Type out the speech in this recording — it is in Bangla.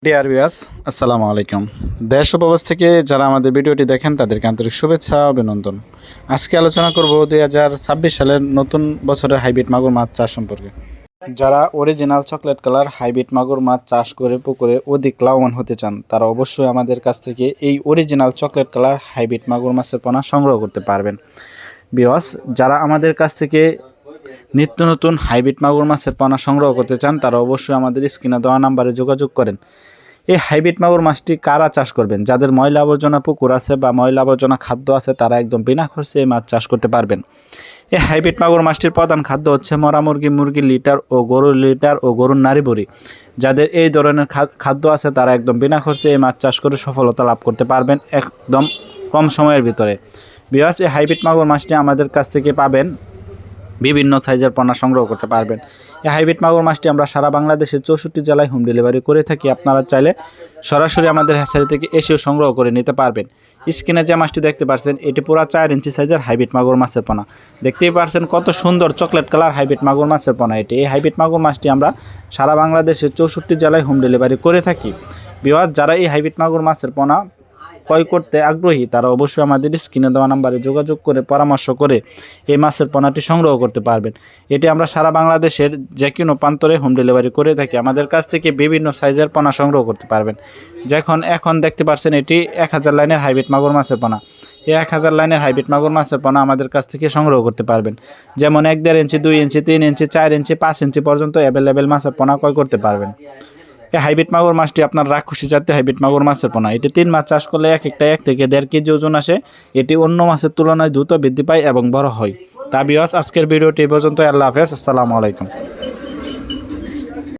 ডিয়ার ভিউয়ার্স, আসসালামু আলাইকুম। দেশ ও প্রবাস থেকে যারা আমাদের ভিডিওটি দেখেন তাদেরকে আন্তরিক শুভেচ্ছা ও অভিনন্দন। আজকে আলোচনা করব 2026 সালের নতুন বছরের হাইব্রিড মাগুর মাছ চাষ সম্পর্কে। যারা অরিজিনাল চকলেট কালার হাইব্রিড মাগুর মাছ চাষ করে পুকুরে অধিক লাভবান হতে চান তারা অবশ্যই আমাদের কাছ থেকে এই অরিজিনাল চকলেট কালার হাইব্রিড মাগুর মাছের পোনা সংগ্রহ করতে পারবেন। ভিউয়ার্স, যারা আমাদের কাছ থেকে নিত্য নতুন হাইব্রিড মাগুর মাছের পোনা সংগ্রহ করতে চান তারা অবশ্যই আমাদের স্ক্রিনে দেওয়া নাম্বারে যোগাযোগ করেন। এই হাইব্রিড মাগুর মাছটি কারা চাষ করবেন? যাদের ময়লা আবর্জনা পুকুর আছে বা ময়লা আবর্জনা খাদ্য আছে তারা একদম বিনা খরচে এই মাছ চাষ করতে পারবেন। এই হাইব্রিড মাগুর মাছটির প্রধান খাদ্য হচ্ছে মরা মুরগি, মুরগির লিটার ও গরুর লিটার ও গরুর নাড়ি ভুঁড়ি। যাদের এই ধরনের খাদ্য আছে তারা একদম বিনা খরচে এই মাছ চাষ করে সফলতা লাভ করতে পারবেন একদম কম সময়ের ভিতরে। বিকজ এই হাইব্রিড মাগুর মাছটি আমাদের কাছ থেকে পাবেন বিভিন্ন সাইজের পোনা সংগ্রহ করতে পারবেন। এই হাইব্রিড মাগুর মাছটি আমরা সারা বাংলাদেশের 64 জেলায় হোম ডেলিভারি করে থাকি। আপনারা চাইলে সরাসরি আমাদের হ্যাচারি থেকে এসেও সংগ্রহ করে নিতে পারবেন। স্ক্রিনে যে মাছটি দেখতে পাচ্ছেন এটি পুরো 4 ইঞ্চি সাইজের হাইব্রিড মাগুর মাছের পোনা। দেখতেই পাচ্ছেন কত সুন্দর চকলেট কালার হাইব্রিড মাগুর মাছের পোনা এটি। এই হাইব্রিড মাগুর মাছটি আমরা সারা বাংলাদেশের 64 জেলায় হোম ডেলিভারি করে থাকি। ভিউয়ার্স, যারা এই হাইব্রিড মাগুর মাছের পোনা ক্রয় করতে আগ্রহী তারা অবশ্যই আমাদের স্ক্রিনে দেওয়া নাম্বারে যোগাযোগ করে পরামর্শ করে এই মাছের পোনাটি সংগ্রহ করতে পারবেন। এটি আমরা সারা বাংলাদেশের যে কোনো প্রান্তরে হোম ডেলিভারি করে থাকি। আমাদের কাছ থেকে বিভিন্ন সাইজের পোনা সংগ্রহ করতে পারবেন। এখন দেখতে পাচ্ছেন এটি 1000 লাইনের হাইব্রিড মাগুর মাছের পোনা। এই 1000 লাইনের হাইব্রিড মাগুর মাছের পোনা আমাদের কাছ থেকে সংগ্রহ করতে পারবেন। যেমন 1.5 ইঞ্চি, 2 ইঞ্চি, 3 ইঞ্চি, 4 ইঞ্চি, 5 ইঞ্চি পর্যন্ত অ্যাভেলেবেল মাছের পোনা ক্রয় করতে পারবেন। এই হাইব্রিড মাগুর মাছটি আপনার রাক্ষসী জাতীয় হাইব্রিড মাগুর মাছের পোনা। এটি 3 মাছ চাষ করলে এক 1 থেকে 1.5 কেজি ওজন আসে। এটি অন্য মাছের তুলনায় দ্রুত বৃদ্ধি পায় এবং বড় হয়। তা ভিউয়ার্স, আজকের ভিডিওটি এই পর্যন্ত। আল্লাহ হাফেজ, আসসালামু আলাইকুম।